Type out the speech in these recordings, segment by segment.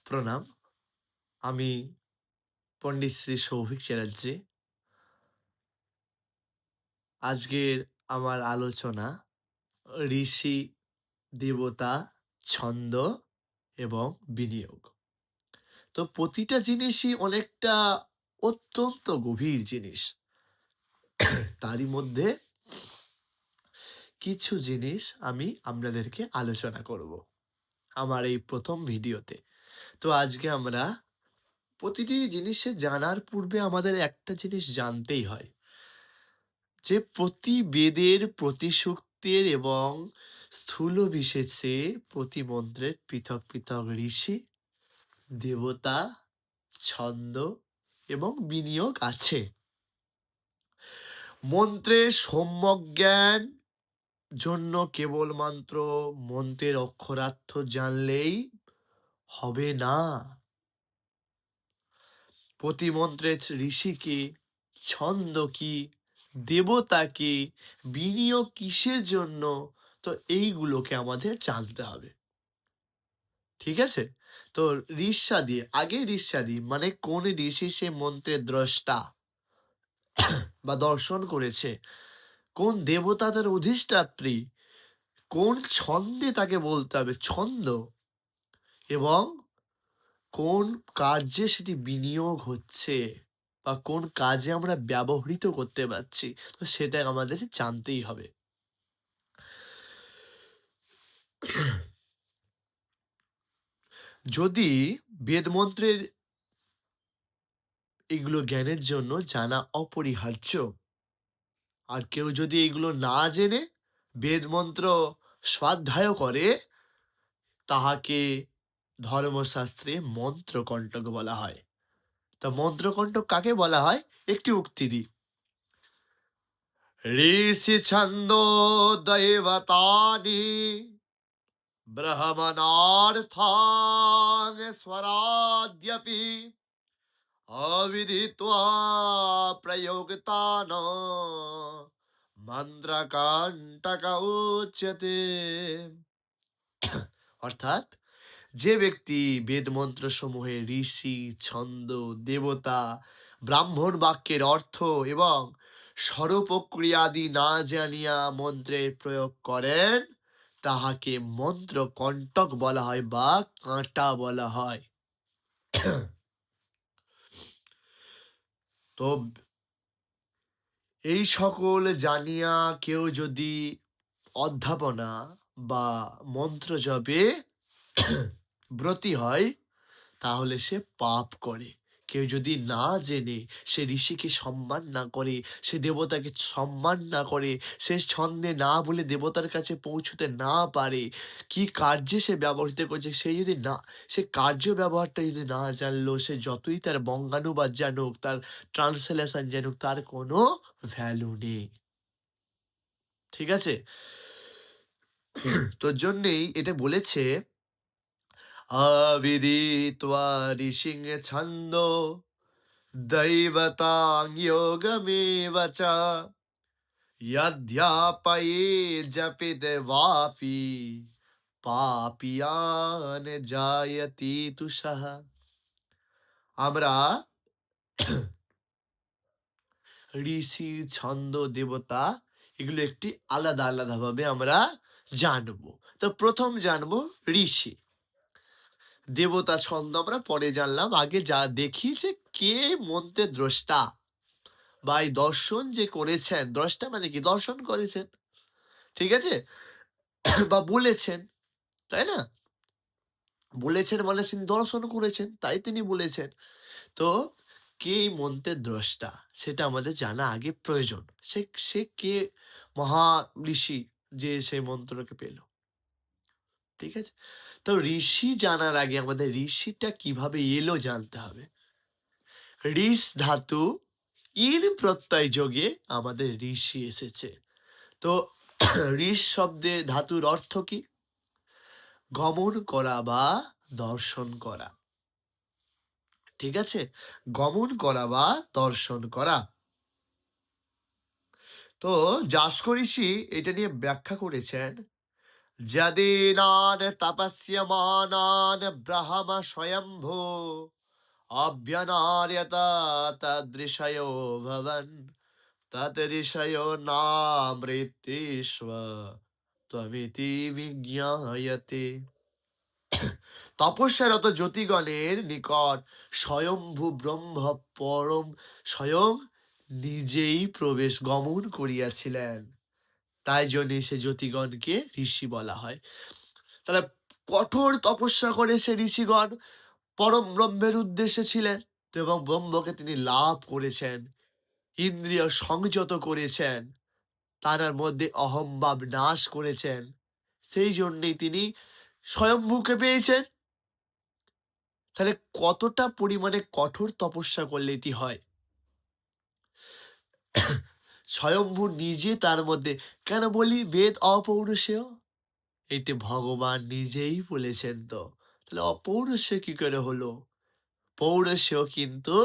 প্রণাম। আমি পণ্ডিত শ্রী সৌভিক চ্যাটার্জী। আজকের আমার আলোচনা ঋষি, দেবতা, ছন্দ এবং বিনিয়োগ। তো প্রতিটা জিনিসই অনেকটা অত্যন্ত গভীর জিনিস। তারই মধ্যে কিছু জিনিস আমি আপনাদেরকে আলোচনা করব আমার এই প্রথম ভিডিওতে। তো আজকে আমরা প্রতিটি জিনিসে জানার পূর্বে আমাদের একটা জিনিস জানতেই হয় যে প্রতি বেদের, প্রতি সূক্তের এবং স্থূল বিশেষে প্রতি মন্ত্রের পৃথক পৃথক ঋষি, দেবতা, ছন্দ এবং বিনিয়োগ আছে। মন্ত্রের সম্যক জ্ঞান জন্য কেবলমাত্র মন্ত্রের অক্ষরার্থ জানলেই হবে না। প্রতি মন্ত্রের ঋষি কি, ছন্দ কি, দেবতা কি, বিনিয়োগ কিসের জন্য, তো এইগুলোকে আমাদের জানতে হবে। ঠিক আছে? তো ঋষ্যাদি, আগে ঋষ্যাদি মানে কোন ঋষি সে মন্ত্রের দ্রষ্টা বা দর্শন করেছে, কোন দেবতা তার অধিষ্ঠাত্রী, কোন ছন্দে তাকে বলতে হবে ছন্দ, এবং কোন কার্যে সেটি বিনিয়োগ হচ্ছে বা কোন কাজে আমরা ব্যবহৃত করতে পারছি, তো সেটা আমাদের জানতেই হবে। যদি বেদমন্ত্রের এগুলো জ্ঞানের জন্য জানা অপরিহার্য, আর কেউ যদি এগুলো না জেনে বেদমন্ত্র স্বাধ্যায় করে, তাহাকে ধর্মশাস্ত্রে মন্ত্রকণ্টক বলা হয়। তা মন্ত্রকণ্টক কাকে বলা হয়? একটি উক্তি দিই। ঋষি ছন্দো দৈবতানি ব্রহ্মণার্থাং স্বরাদ্যপি অবিদিত্বা প্রয়োগতান মন্ত্রকণ্টক উচ্যতে। অর্থাৎ যে ব্যক্তি বেদমন্ত্র সমূহে ঋষি, ছন্দ, দেবতা, ব্রাহ্মণ বাক্যের অর্থ এবং স্বরূপক্রিয়াদি না জানিয়া মন্ত্রের প্রয়োগ করেন, তাহাকে মন্ত্র কণ্টক বলা হয় বা কাঁটা বলা হয়। তো এই সকল জানিয়া কেউ যদি অধ্যাপনা বা মন্ত্র জপে ব্রতী হয়, তাহলে সে পাপ করে। কেউ যদি না জেনে, সে ঋষিকে সম্মান না করে, সে দেবতাকে সম্মান না করে, সে ছন্দে না বলে দেবতার কাছে পৌঁছতে না পারে, কি কার্যে সে ব্যবহৃত করছে সেই যদি না, সে কার্য ব্যবহারটা যদি না জানলো, সে যতই তার বঙ্গানুবাদ জানুক, তার ট্রান্সলেশন জানুক, তার কোনো ভ্যালু নেই। ঠিক আছে? তোর জন্যেই এটা বলেছে, अविदित्वा ऋषिं छन्दो दैवतां योगमेव च यद्यापये जपित वापि পাপিয়ান জায়তি তুষাহ। আমরা ঋষি, ছন্দ, দেবতা এগুলো একটি আলাদা আলাদা ভাবে আমরা জানবো। তো প্রথম জানবো ঋষি, দেবতা, ছন্দ আমরা পরে জানলাম। আগে যা দেখি যে কে মন্ত্রের দ্রষ্টা বা এই দর্শন যে করেছেন, দ্রষ্টা মানে কি, দর্শন করেছেন, ঠিক আছে, বা বলেছেন, তাই না? বলেছেন মানে তিনি দর্শন করেছেন, তাই তিনি বলেছেন। তো কে এই মন্ত্রের দ্রষ্টা সেটা আমাদের জানা আগে প্রয়োজন। সে সে কে মহা ঋষি যে সেই মন্ত্রকে পেল, ঠিক আছে? তো ঋষি জানার আগে আমাদের ঋষিটা কিভাবে এলো জানতে হবে। ঋষ ধাতু ইন প্রত্যয় যোগে আমাদের ঋষি এসেছে। তো ঋষ শব্দে ধাতুর অর্থ কি? গমন করা বা দর্শন করা। ঠিক আছে? গমন করা বা দর্শন করা। তো যাস্ক ঋষি এটা নিয়ে ব্যাখ্যা করেছেন, যদিনান তপস্যমানান ব্রহ্ম স্বয়ম্ভো অভ্যনার্যত তদৃশയോ ভবন তদৃশयो নামৃত্যেষ্ব ত্বমিতি বিজ্ঞায়তে। তপস্যারত জ্যোতিগণের নিকট স্বয়ম্ভু ব্রহ্ম পরম স্বয়ং নিজেই প্রবেশ গমন করিয়াছিলেন, তাই জন্য সে জ্যোতিগণকে ঋষি বলা হয়। তাহলে কঠোর তপস্যা করে সে ঋষিগণ পরম ব্রহ্মের উদ্দেশ্যে ছিলেন, তো এবং ব্রহ্মকে তিনি লাভ করেছেন, ইন্দ্রিয় সংযত করেছেন, তার মধ্যে অহংভাব নাশ করেছেন, সেই জন্যই তিনি স্বয়ম্ভুকে পেয়েছেন। তাহলে কতটা পরিমাণে কঠোর তপস্যা করলে এটি হয়। স্বয়ম্ভু নিজে তার মধ্যে, কেন বলি বেদ অপৌরুষেয়, এটি ভগবান নিজেই বলেছেন। তো তাহলে অপৌরুষেয় কি করে হলো? পৌরুষেয় কিন্তু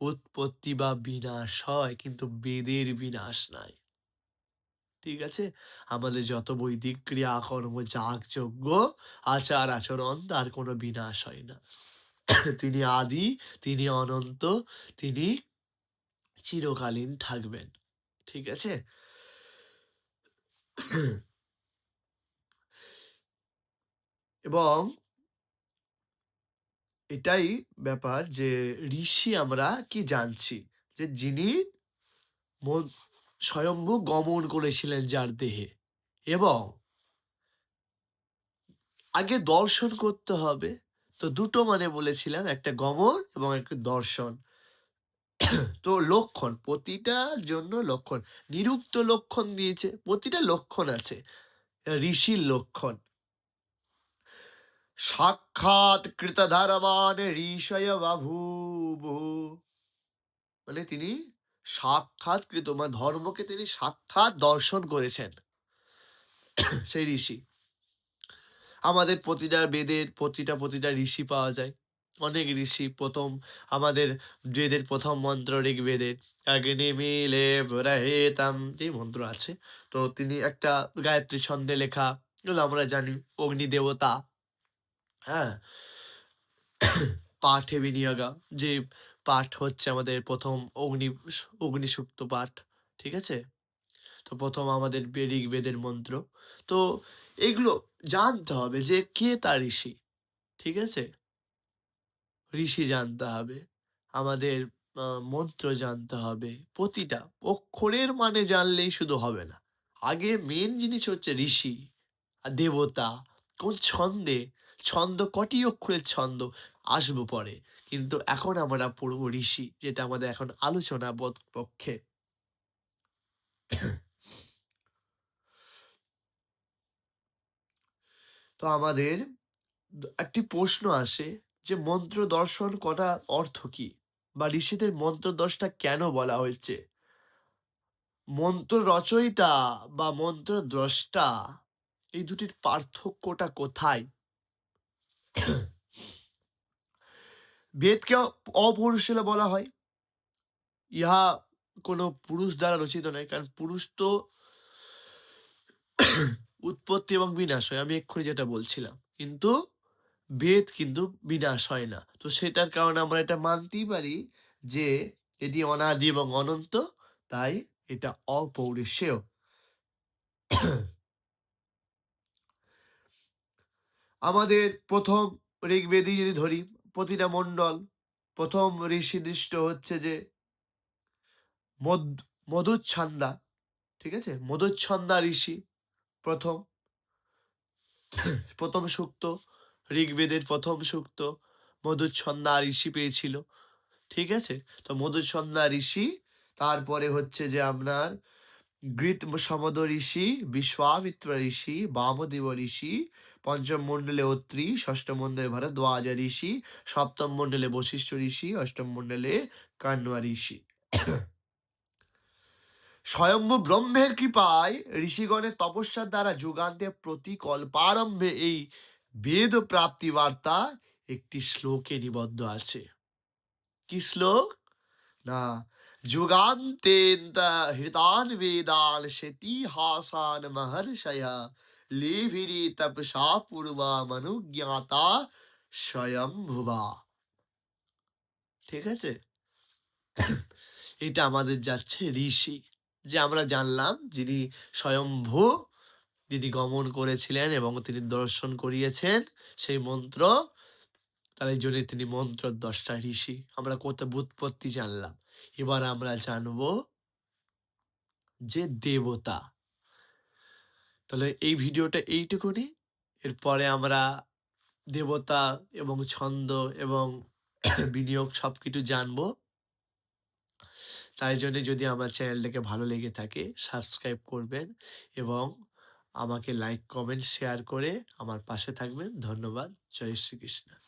উৎপত্তি বা বিনাশ হয়, কিন্তু বেদের বিনাশ নাই। ঠিক আছে, আমাদের যত বৈদিক ক্রিয়াকর্ম যাগযজ্ঞ আচার আচরণ তার কোনো বিনাশ হয় না। তিনি আদি, তিনি অনন্ত, তিনি চিরকালীন থাকবেন। ঠিক আছে, এবং এটাই ব্যাপার যে ঋষি আমরা কি জানছি, যে যিনি স্বয়ম্ভু গমন করেছিলেন যার দেহে, এবং আগে দর্শন করতে হবে। তো দুটো মানে বলেছিলাম, একটা গমন এবং একটা দর্শন। তো লক্ষণ, প্রতিটার জন্য লক্ষণ, নিরুক্ত লক্ষণ দিয়েছে, প্রতিটা লক্ষণ আছে ঋষির লক্ষণ। সাক্ষাৎ কৃতধর্মান ঋষয় বাভূব, মানে তিনি সাক্ষাৎ কৃত মানে ধর্মকে তিনি সাক্ষাৎ দর্শন করেছেন সেই ঋষি। আমাদের প্রতিটা বেদের প্রতিটা ঋষি পাওয়া যায়, অনেক ঋষি। প্রথম আমাদের বেদের প্রথম মন্ত্র ঋগ্বেদের অগ্নিমিলে ব্রহেতাম যে মন্ত্র আছে, তো তিনি একটা গায়ত্রী ছন্দে লেখা, এগুলো আমরা জানি, অগ্নি দেবতা। হ্যাঁ, পাঠে বিনিয়োগা, যে পাঠ হচ্ছে আমাদের প্রথম অগ্নিসূক্ত পাঠ। ঠিক আছে, তো প্রথম আমাদের ঋগ্বেদের মন্ত্র। তো এগুলো জানতে হবে যে কে তার ঋষি। ঠিক আছে, ঋষি জানতে হবে, আমাদের মন্ত্র জানতে হবে, প্রতিটা অক্ষরের মানে জানলেই শুধু হবে না, আগে মেন জিনিস হচ্ছে ঋষি আর দেবতা, কোন ছন্দে, ছন্দ কটি অক্ষরের ছন্দ আসবো পরে, কিন্তু এখন আমরা পড়বো ঋষি, যেটা আমাদের এখন আলোচনা পক্ষে। তো আমাদের একটি প্রশ্ন আসে যে মন্ত্র দর্শন করার অর্থ কি, বা ঋষিদের মন্ত্র দর্শনটা কেন বলা হয়েছে, মন্ত্র রচয়িতা বা মন্ত্র দ্রষ্টা, এই দুটির পার্থক্যটা কোথায়? বেদকে অপৌরুষেয় বলা হয়, ইহা কোনো পুরুষ দ্বারা রচিত নয়, কারণ পুরুষ তো উৎপত্তি এবং বিনাশ হয়, আমি এক্ষুনি যেটা বলছিলাম, কিন্তু বেদ কিন্তু বিনাশ হয় না। তো সেটার কারণে আমরা এটা মানতেই পারি যে এটি অনাদি এবং অনন্ত, তাই এটা অপৌরুষেয়। আমাদের প্রথম ঋগ্বেদী যদি ধরি, প্রতিটা মণ্ডল, প্রথম ঋষি দৃষ্ট হচ্ছে যে মধুচ্ছন্দা। ঠিক আছে, মধুচ্ছন্দা ঋষি প্রথম, প্রথম সূক্ত, ঋগ্বেদের প্রথম সূক্ত মধুচ্ছন্দা ঋষি পেয়েছিল। ঠিক আছে, তো মধুচ্ছন্দা ঋষি, তারপরে হচ্ছে যে আপনার গৃত সমদ ঋষি, বিশ্বামিত্র ঋষি, বামদেব ঋষি, পঞ্চম মণ্ডলে অত্রি, ষষ্ঠ মণ্ডলে ভরদ্বাজ ঋষি, সপ্তম মণ্ডলে বশিষ্ঠ ঋষি, অষ্টম মণ্ডলে কাণ্বা ঋষি। স্বয়ম্ভু ব্রহ্মের কৃপায় ঋষিগণের তপস্যার দ্বারা যুগান্তে প্রতি কল্পারম্ভে এই বেদ প্রাপ্তি বার্তা একটি শ্লোকে নিবদ্ধ আছে। কি শ্লোক? না, যুগান্তেন হৃতান বেদান সেতিহাসান মহর্ষয় লিভিরি তপসা পূর্বা মনুজ্ঞাতা স্বয়ম্ভুবা। ঠিক আছে? এটা আমাদের যাচ্ছে ঋষি, যে আমরা জানলাম যিনি স্বয়ম্ভু, যিনি গমন করেছিলেন এবং তিনি দর্শন করিয়েছেন সেই মন্ত্র, তার এই জন্য তিনি মন্ত্র দ্রষ্টা ঋষি। আমরা কত ব্যুৎপত্তি জানলাম। এবার আমরা জানবো যে দেবতা। তাহলে এই ভিডিওটা এইটুকুনি। এরপরে আমরা দেবতা এবং ছন্দ এবং বিনিয়োগ সবকিছু জানবো। তাই জন্য যদি আমার চ্যানেলটাকে ভালো লেগে থাকে সাবস্ক্রাইব করবেন এবং আমাকে লাইক, কমেন্ট, শেয়ার করে আমার পাশে থাকবেন। ধন্যবাদ। জয় শ্রীকৃষ্ণ।